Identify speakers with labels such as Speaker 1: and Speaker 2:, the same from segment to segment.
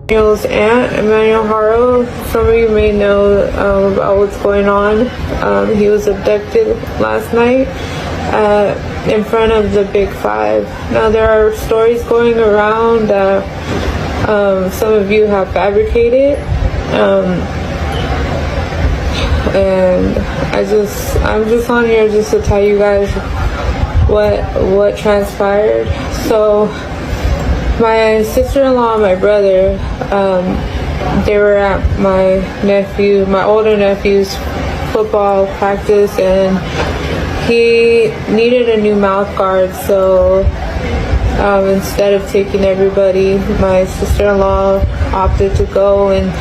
Speaker 1: Emmanuel's aunt, Emmanuel Haro. Some of you may know about what's going on. He was abducted last night in front of the Big Five. Now, there are stories going around that some of you have fabricated, and I'm just on here just to tell you guys what transpired. So, my sister-in-law and my brother, they were at my older nephew's football practice, and he needed a new mouth guard. So instead of taking everybody, my sister-in-law opted to go, and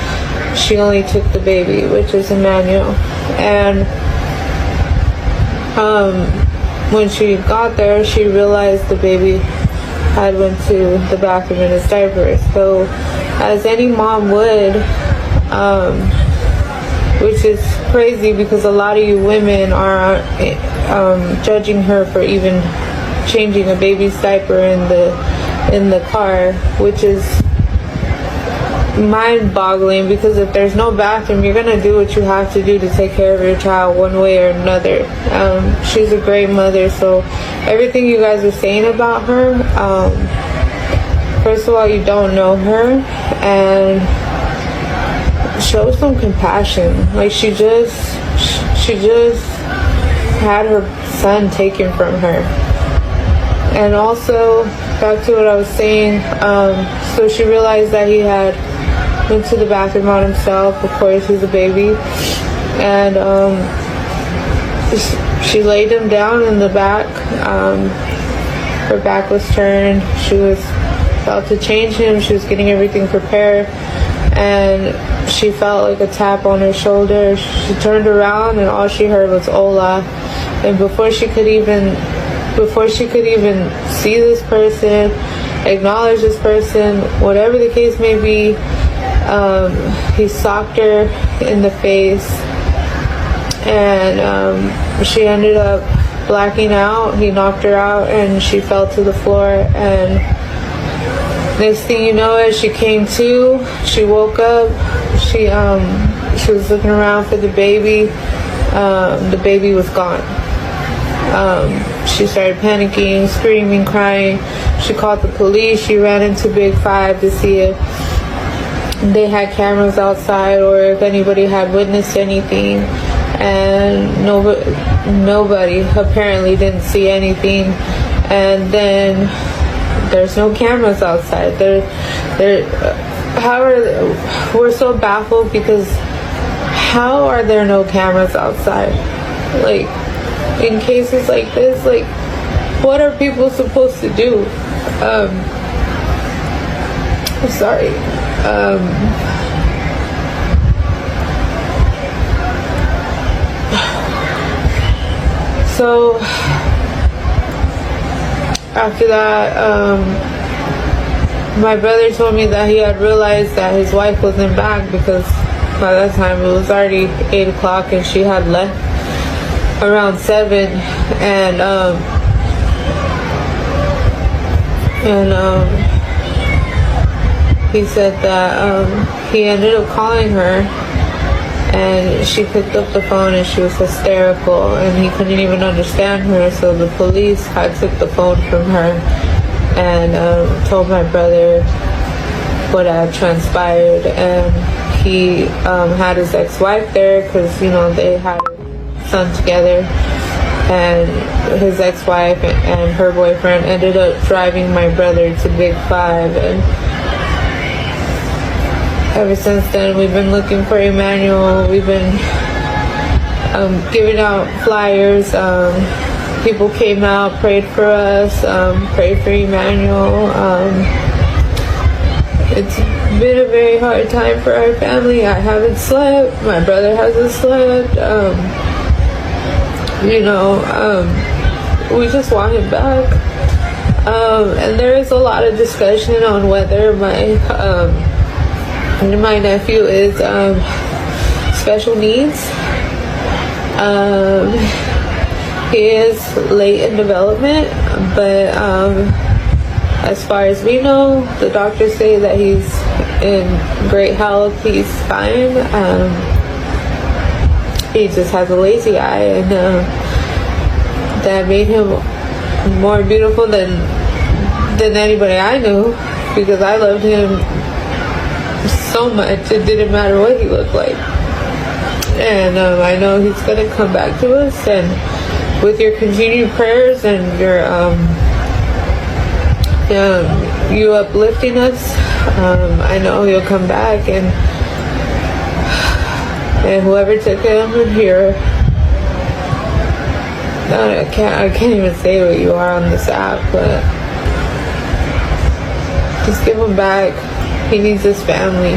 Speaker 1: she only took the baby, which is Emmanuel. And when she got there, she realized the baby had went to the bathroom in his diaper. So, as any mom would, which is crazy because a lot of you women are judging her for even changing a baby's diaper in the car, which is mind-boggling, because if there's no bathroom, you're gonna do what you have to do to take care of your child one way or another. She's a great mother, so everything you guys are saying about her, first of all, you don't know her, and show some compassion. Like, she just had her son taken from her. And also, back to what I was saying, so she realized that he had went to the bathroom on himself. Of course, he's a baby. And she laid him down in the back. Her back was turned. She was about to change him. She was getting everything prepared. And she felt like a tap on her shoulder. She turned around, and all she heard was "Hola." And before she could even see this person, acknowledge this person, whatever the case may be, he socked her in the face, and she ended up blacking out. He knocked her out, and she fell to the floor. And next thing you know, as she came to, she woke up. She was looking around for the baby. The baby was gone. She started panicking, screaming, crying. She called the police. She ran into Big Five to see if they had cameras outside or if anybody had witnessed anything. And nobody apparently didn't see anything. And then there's no cameras outside. We're so baffled because how are there no cameras outside? Like, in cases like this, like, what are people supposed to do? I'm sorry. So after that, my brother told me that he had realized that his wife wasn't back, because by that time it was already 8 o'clock and she had left around 7. And he said that he ended up calling her, and she picked up the phone and she was hysterical, and he couldn't even understand her. So the police had took the phone from her and told my brother what had transpired. And he had his ex-wife there, because they had a son together, and his ex-wife and her boyfriend ended up driving my brother to Big Five. And ever since then, we've been looking for Emmanuel. We've been giving out flyers. People came out, prayed for us, prayed for Emmanuel. It's been a very hard time for our family. I haven't slept. My brother hasn't slept. We just want him back. And there is a lot of discussion on whether my nephew is special needs. He is late in development, but as far as we know, the doctors say that he's in great health. He's fine. He just has a lazy eye, and that made him more beautiful than anybody I knew, because I loved him so much. It didn't matter what he looked like. And I know he's gonna come back to us, and with your continued prayers and your you uplifting us, I know he'll come back, and whoever took him here, I can't even say what you are on this app, but just give him back. He needs his family.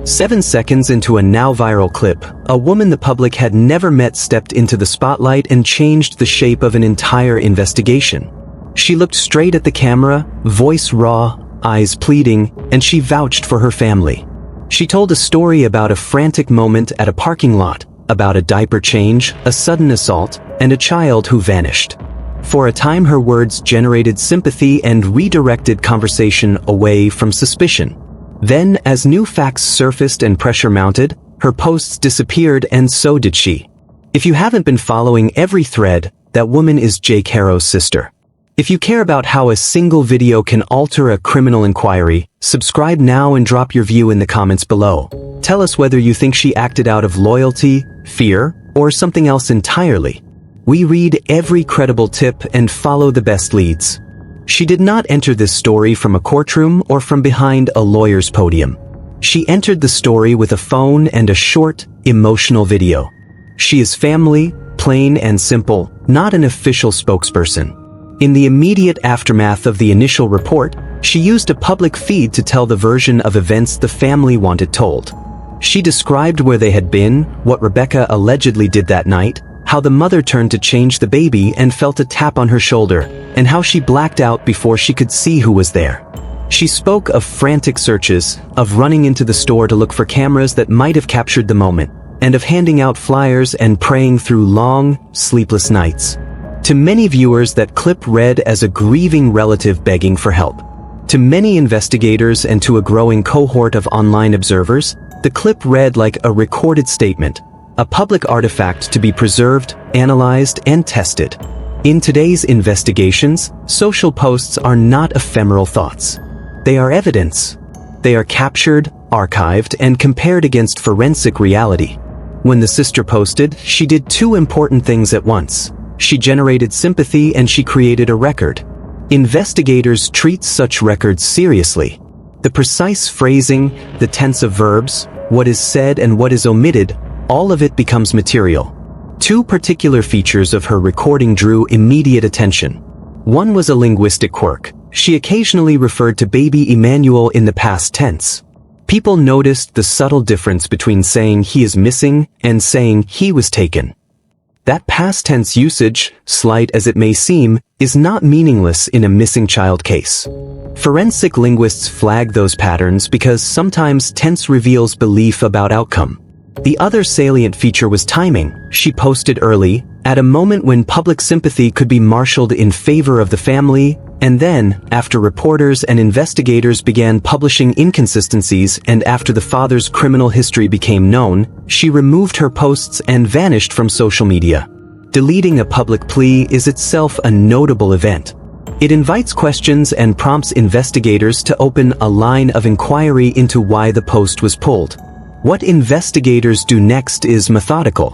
Speaker 2: 7 seconds into a now viral clip, a woman the public had never met stepped into the spotlight and changed the shape of an entire investigation. She looked straight at the camera, voice raw, eyes pleading, and she vouched for her family. She told a story about a frantic moment at a parking lot, about a diaper change, a sudden assault, and a child who vanished. For a time, her words generated sympathy and redirected conversation away from suspicion. Then, as new facts surfaced and pressure mounted, her posts disappeared, and so did she. If you haven't been following every thread, that woman is Jake Haro's sister. If you care about how a single video can alter a criminal inquiry, subscribe now and drop your view in the comments below. Tell us whether you think she acted out of loyalty, fear, or something else entirely. We read every credible tip and follow the best leads. She did not enter this story from a courtroom or from behind a lawyer's podium. She entered the story with a phone and a short, emotional video. She is family, plain and simple, not an official spokesperson. In the immediate aftermath of the initial report, she used a public feed to tell the version of events the family wanted told. She described where they had been, what Rebecca allegedly did that night, how the mother turned to change the baby and felt a tap on her shoulder, and how she blacked out before she could see who was there. She spoke of frantic searches, of running into the store to look for cameras that might have captured the moment, and of handing out flyers and praying through long, sleepless nights. To many viewers, that clip read as a grieving relative begging for help. To many investigators and to a growing cohort of online observers, the clip read like a recorded statement, a public artifact to be preserved, analyzed, and tested. In today's investigations, social posts are not ephemeral thoughts. They are evidence. They are captured, archived, and compared against forensic reality. When the sister posted, she did two important things at once. She generated sympathy and she created a record. Investigators treat such records seriously. The precise phrasing, the tense of verbs, what is said and what is omitted, all of it becomes material. Two particular features of her recording drew immediate attention. One was a linguistic quirk. She occasionally referred to baby Emmanuel in the past tense. People noticed the subtle difference between saying he is missing and saying he was taken. That past tense usage, slight as it may seem, is not meaningless in a missing child case. Forensic linguists flag those patterns because sometimes tense reveals belief about outcome. The other salient feature was timing. She posted early, at a moment when public sympathy could be marshaled in favor of the family, and then, after reporters and investigators began publishing inconsistencies and after the father's criminal history became known, she removed her posts and vanished from social media. Deleting a public plea is itself a notable event. It invites questions and prompts investigators to open a line of inquiry into why the post was pulled. What investigators do next is methodical.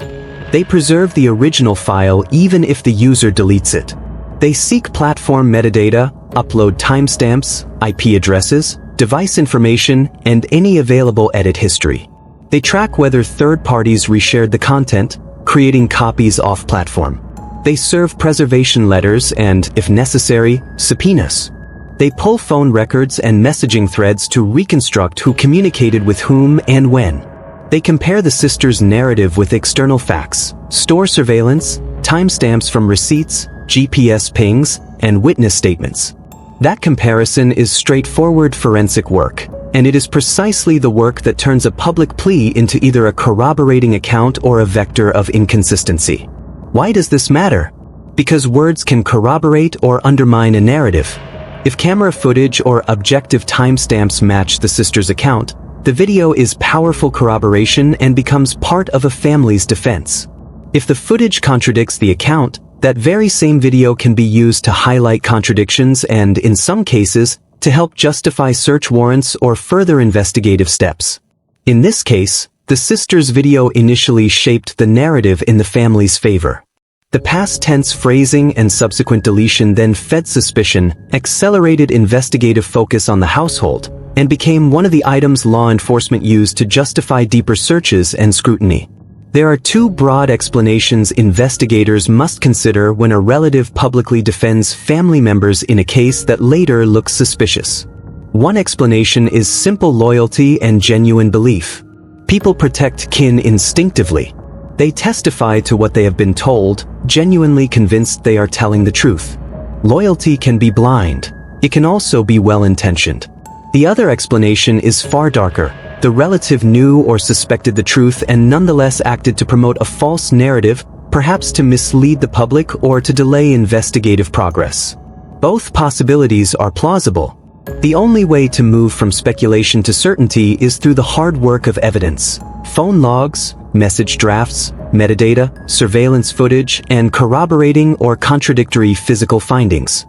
Speaker 2: They preserve the original file even if the user deletes it. They seek platform metadata, upload timestamps, IP addresses, device information, and any available edit history. They track whether third parties reshared the content, creating copies off-platform. They serve preservation letters and, if necessary, subpoenas. They pull phone records and messaging threads to reconstruct who communicated with whom and when. They compare the sisters' narrative with external facts, store surveillance, timestamps from receipts, GPS pings, and witness statements. That comparison is straightforward forensic work, and it is precisely the work that turns a public plea into either a corroborating account or a vector of inconsistency. Why does this matter? Because words can corroborate or undermine a narrative. If camera footage or objective timestamps match the sister's account, the video is powerful corroboration and becomes part of a family's defense. If the footage contradicts the account, that very same video can be used to highlight contradictions and, in some cases, to help justify search warrants or further investigative steps. In this case, the sister's video initially shaped the narrative in the family's favor. The past tense phrasing and subsequent deletion then fed suspicion, accelerated investigative focus on the household, and became one of the items law enforcement used to justify deeper searches and scrutiny. There are two broad explanations investigators must consider when a relative publicly defends family members in a case that later looks suspicious. One explanation is simple loyalty and genuine belief. People protect kin instinctively. They testify to what they have been told, genuinely convinced they are telling the truth. Loyalty can be blind. It can also be well-intentioned. The other explanation is far darker. The relative knew or suspected the truth and nonetheless acted to promote a false narrative, perhaps to mislead the public or to delay investigative progress. Both possibilities are plausible. The only way to move from speculation to certainty is through the hard work of evidence. Phone logs, message drafts, metadata, surveillance footage, and corroborating or contradictory physical findings.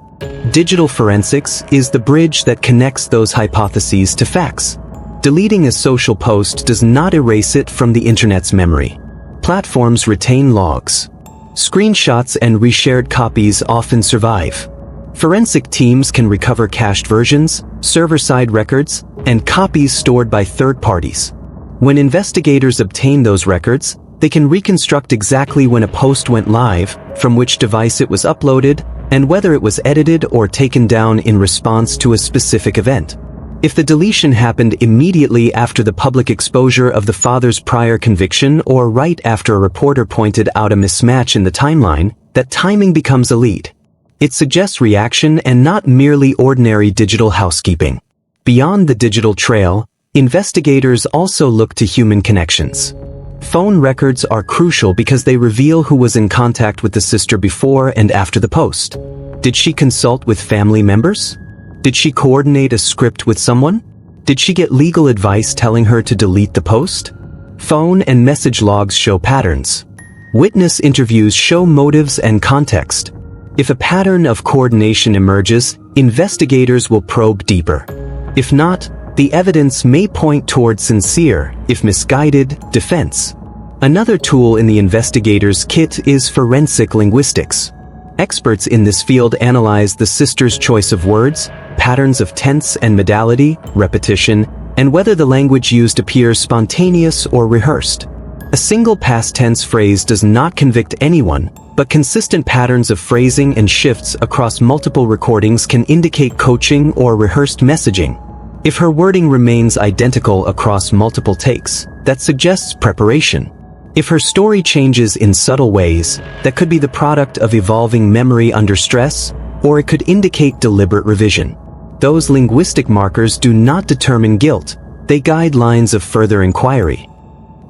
Speaker 2: Digital forensics is the bridge that connects those hypotheses to facts. Deleting a social post does not erase it from the internet's memory. Platforms retain logs. Screenshots and reshared copies often survive. Forensic teams can recover cached versions, server-side records, and copies stored by third parties. When investigators obtain those records, they can reconstruct exactly when a post went live, from which device it was uploaded, and whether it was edited or taken down in response to a specific event. If the deletion happened immediately after the public exposure of the father's prior conviction or right after a reporter pointed out a mismatch in the timeline, that timing becomes a lead. It suggests reaction and not merely ordinary digital housekeeping. Beyond the digital trail, investigators also look to human connections. Phone records are crucial because they reveal who was in contact with the sister before and after the post. Did she consult with family members? Did she coordinate a script with someone? Did she get legal advice telling her to delete the post? Phone and message logs show patterns. Witness interviews show motives and context. If a pattern of coordination emerges, investigators will probe deeper. If not, the evidence may point toward sincere, if misguided, defense. Another tool in the investigator's kit is forensic linguistics. Experts in this field analyze the sister's choice of words, patterns of tense and modality, repetition, and whether the language used appears spontaneous or rehearsed. A single past tense phrase does not convict anyone, but consistent patterns of phrasing and shifts across multiple recordings can indicate coaching or rehearsed messaging. If her wording remains identical across multiple takes, that suggests preparation. If her story changes in subtle ways, that could be the product of evolving memory under stress, or it could indicate deliberate revision. Those linguistic markers do not determine guilt, they guide lines of further inquiry.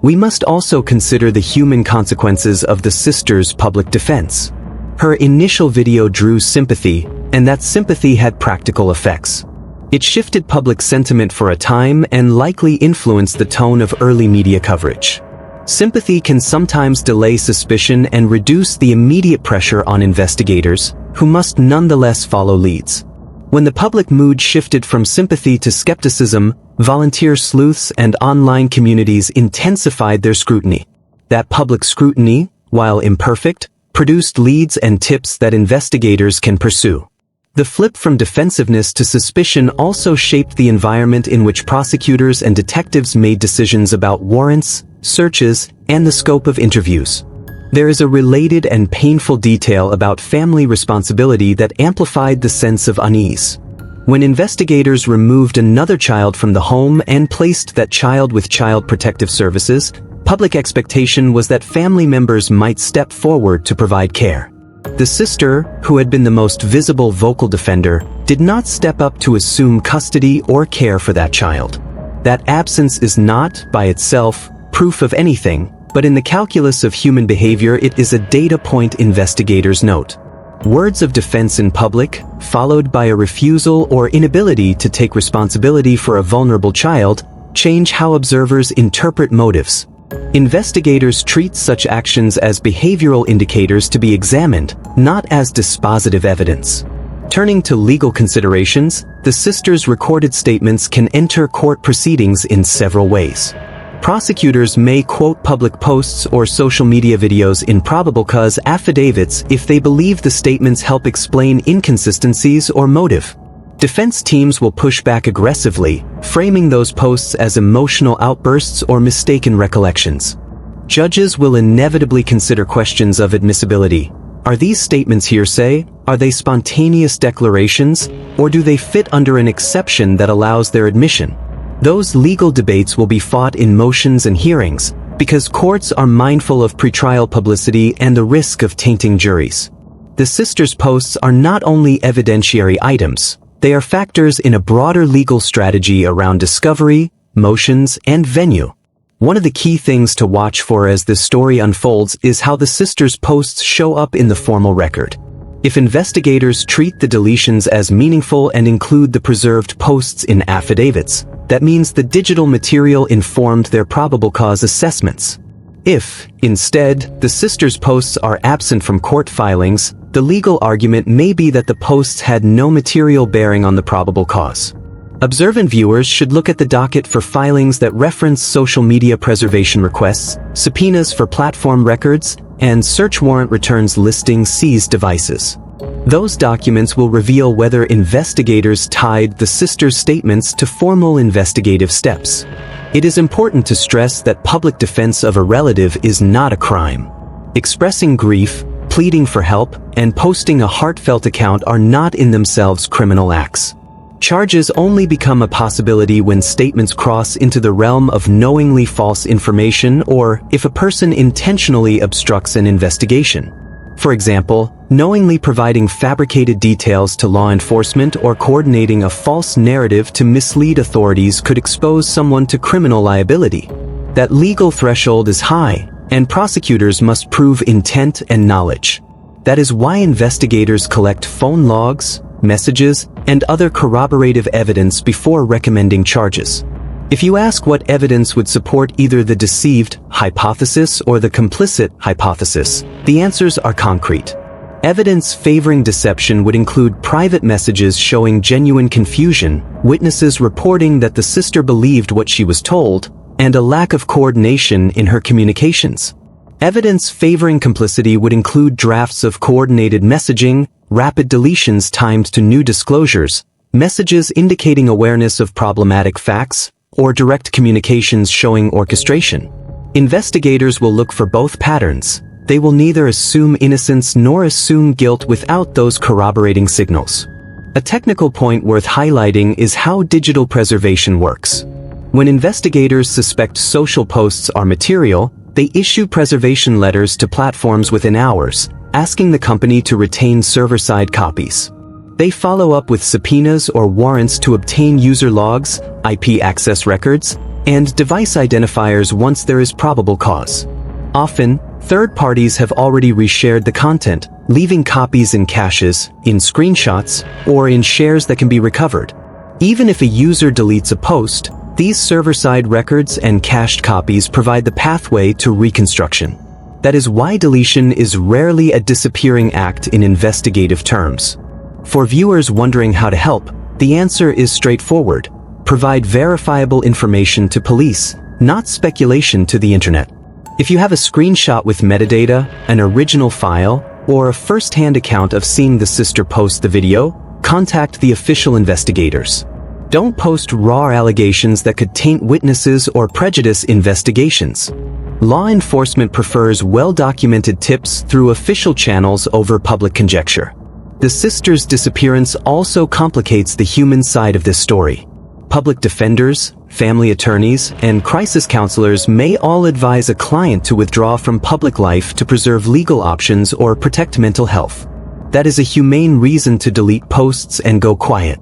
Speaker 2: We must also consider the human consequences of the sister's public defense. Her initial video drew sympathy, and that sympathy had practical effects. It shifted public sentiment for a time and likely influenced the tone of early media coverage. Sympathy can sometimes delay suspicion and reduce the immediate pressure on investigators, who must nonetheless follow leads. When the public mood shifted from sympathy to skepticism, volunteer sleuths and online communities intensified their scrutiny. That public scrutiny, while imperfect, produced leads and tips that investigators can pursue. The flip from defensiveness to suspicion also shaped the environment in which prosecutors and detectives made decisions about warrants, searches, and the scope of interviews. There is a related and painful detail about family responsibility that amplified the sense of unease. When investigators removed another child from the home and placed that child with Child Protective Services, public expectation was that family members might step forward to provide care. The sister, who had been the most visible vocal defender, did not step up to assume custody or care for that child. That absence is not, by itself, proof of anything, but in the calculus of human behavior it is a data point investigators note. Words of defense in public, followed by a refusal or inability to take responsibility for a vulnerable child, change how observers interpret motives. Investigators treat such actions as behavioral indicators to be examined, not as dispositive evidence. Turning to legal considerations, the sisters' recorded statements can enter court proceedings in several ways. Prosecutors may quote public posts or social media videos in probable cause affidavits if they believe the statements help explain inconsistencies or motive. Defense teams will push back aggressively, framing those posts as emotional outbursts or mistaken recollections. Judges will inevitably consider questions of admissibility. Are these statements hearsay? Are they spontaneous declarations? Or do they fit under an exception that allows their admission? Those legal debates will be fought in motions and hearings, because courts are mindful of pretrial publicity and the risk of tainting juries. The sisters' posts are not only evidentiary items, they are factors in a broader legal strategy around discovery, motions, and venue. One of the key things to watch for as this story unfolds is how the sisters' posts show up in the formal record. If investigators treat the deletions as meaningful and include the preserved posts in affidavits, that means the digital material informed their probable cause assessments. If, instead, the sisters' posts are absent from court filings, the legal argument may be that the posts had no material bearing on the probable cause. Observant viewers should look at the docket for filings that reference social media preservation requests, subpoenas for platform records, and search warrant returns listing seized devices. Those documents will reveal whether investigators tied the sisters' statements to formal investigative steps. It is important to stress that public defense of a relative is not a crime. Expressing grief, pleading for help, and posting a heartfelt account are not in themselves criminal acts. Charges only become a possibility when statements cross into the realm of knowingly false information or if a person intentionally obstructs an investigation. For example, knowingly providing fabricated details to law enforcement or coordinating a false narrative to mislead authorities could expose someone to criminal liability. That legal threshold is high, and prosecutors must prove intent and knowledge. That is why investigators collect phone logs, messages, and other corroborative evidence before recommending charges. If you ask what evidence would support either the deceived hypothesis or the complicit hypothesis, the answers are concrete. Evidence favoring deception would include private messages showing genuine confusion, witnesses reporting that the sister believed what she was told, and a lack of coordination in her communications. Evidence favoring complicity would include drafts of coordinated messaging, rapid deletions timed to new disclosures, messages indicating awareness of problematic facts, or direct communications showing orchestration. Investigators will look for both patterns. They will neither assume innocence nor assume guilt without those corroborating signals. A technical point worth highlighting is how digital preservation works. When investigators suspect social posts are material, they issue preservation letters to platforms within hours, asking the company to retain server-side copies. They follow up with subpoenas or warrants to obtain user logs, IP access records, and device identifiers once there is probable cause. Often, third parties have already reshared the content, leaving copies in caches, in screenshots, or in shares that can be recovered. Even if a user deletes a post, these server-side records and cached copies provide the pathway to reconstruction. That is why deletion is rarely a disappearing act in investigative terms. For viewers wondering how to help, the answer is straightforward. Provide verifiable information to police, not speculation to the internet. If you have a screenshot with metadata, an original file, or a first-hand account of seeing the sister post the video, contact the official investigators. Don't post raw allegations that could taint witnesses or prejudice investigations. Law enforcement prefers well-documented tips through official channels over public conjecture. The sisters' disappearance also complicates the human side of this story. Public defenders, family attorneys, and crisis counselors may all advise a client to withdraw from public life to preserve legal options or protect mental health. That is a humane reason to delete posts and go quiet.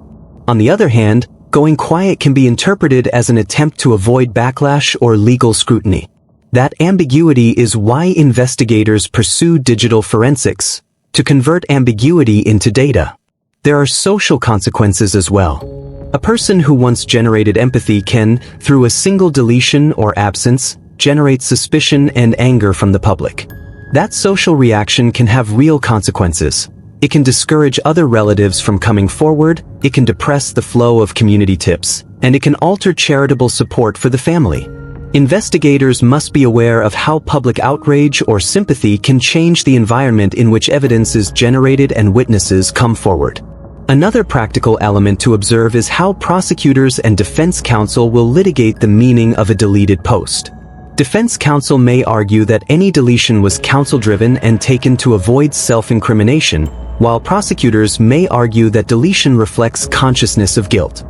Speaker 2: On the other hand, going quiet can be interpreted as an attempt to avoid backlash or legal scrutiny. That ambiguity is why investigators pursue digital forensics, to convert ambiguity into data. There are social consequences as well. A person who once generated empathy can, through a single deletion or absence, generate suspicion and anger from the public. That social reaction can have real consequences. It can discourage other relatives from coming forward, it can depress the flow of community tips, and it can alter charitable support for the family. Investigators must be aware of how public outrage or sympathy can change the environment in which evidence is generated and witnesses come forward. Another practical element to observe is how prosecutors and defense counsel will litigate the meaning of a deleted post. Defense counsel may argue that any deletion was counsel-driven and taken to avoid self-incrimination, while prosecutors may argue that deletion reflects consciousness of guilt.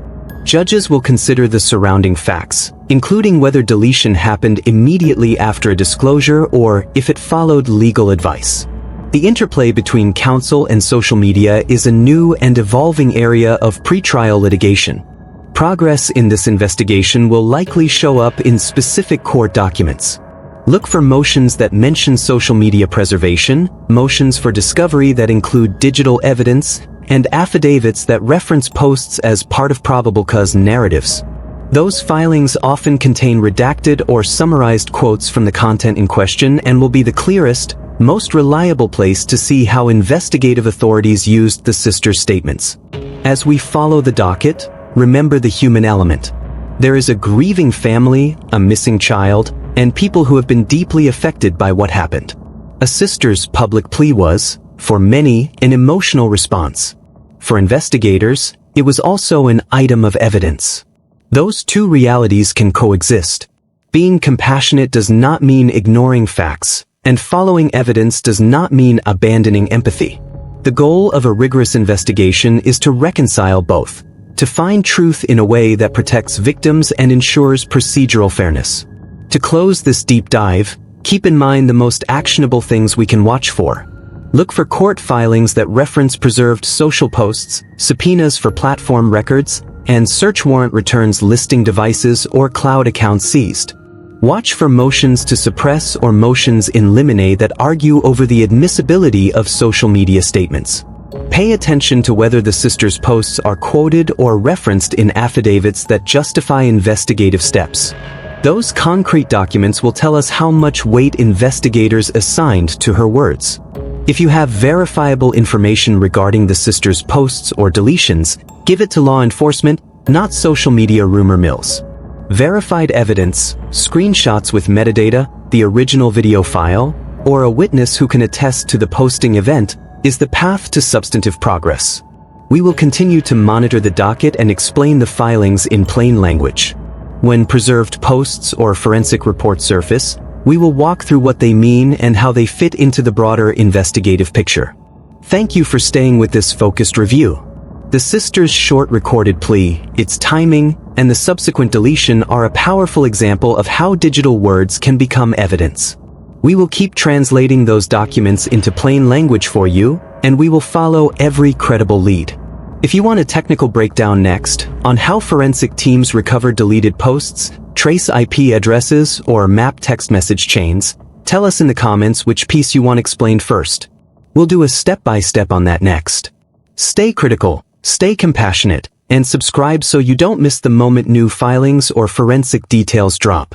Speaker 2: Judges will consider the surrounding facts, including whether deletion happened immediately after a disclosure or if it followed legal advice. The interplay between counsel and social media is a new and evolving area of pretrial litigation. Progress in this investigation will likely show up in specific court documents. Look for motions that mention social media preservation, motions for discovery that include digital evidence, and affidavits that reference posts as part of probable cause narratives. Those filings often contain redacted or summarized quotes from the content in question and will be the clearest, most reliable place to see how investigative authorities used the sisters' statements. As we follow the docket, remember the human element. There is a grieving family, a missing child, and people who have been deeply affected by what happened. A sister's public plea was, for many, an emotional response. For investigators, it was also an item of evidence. Those two realities can coexist. Being compassionate does not mean ignoring facts, and following evidence does not mean abandoning empathy. The goal of a rigorous investigation is to reconcile both, to find truth in a way that protects victims and ensures procedural fairness. To close this deep dive, keep in mind the most actionable things we can watch for. Look for court filings that reference preserved social posts, subpoenas for platform records, and search warrant returns listing devices or cloud accounts seized. Watch for motions to suppress or motions in limine that argue over the admissibility of social media statements. Pay attention to whether the sisters' posts are quoted or referenced in affidavits that justify investigative steps. Those concrete documents will tell us how much weight investigators assigned to her words. If you have verifiable information regarding the sisters' posts or deletions, give it to law enforcement, not social media rumor mills. Verified evidence, screenshots with metadata, the original video file, or a witness who can attest to the posting event is the path to substantive progress. We will continue to monitor the docket and explain the filings in plain language. When preserved posts or forensic reports surface, we will walk through what they mean and how they fit into the broader investigative picture. Thank you for staying with this focused review. The sisters' short recorded plea, its timing, and the subsequent deletion are a powerful example of how digital words can become evidence. We will keep translating those documents into plain language for you, and we will follow every credible lead. If you want a technical breakdown next on how forensic teams recover deleted posts, trace IP addresses, or map text message chains, tell us in the comments which piece you want explained first. We'll do a step-by-step on that next. Stay critical, stay compassionate, and subscribe so you don't miss the moment new filings or forensic details drop.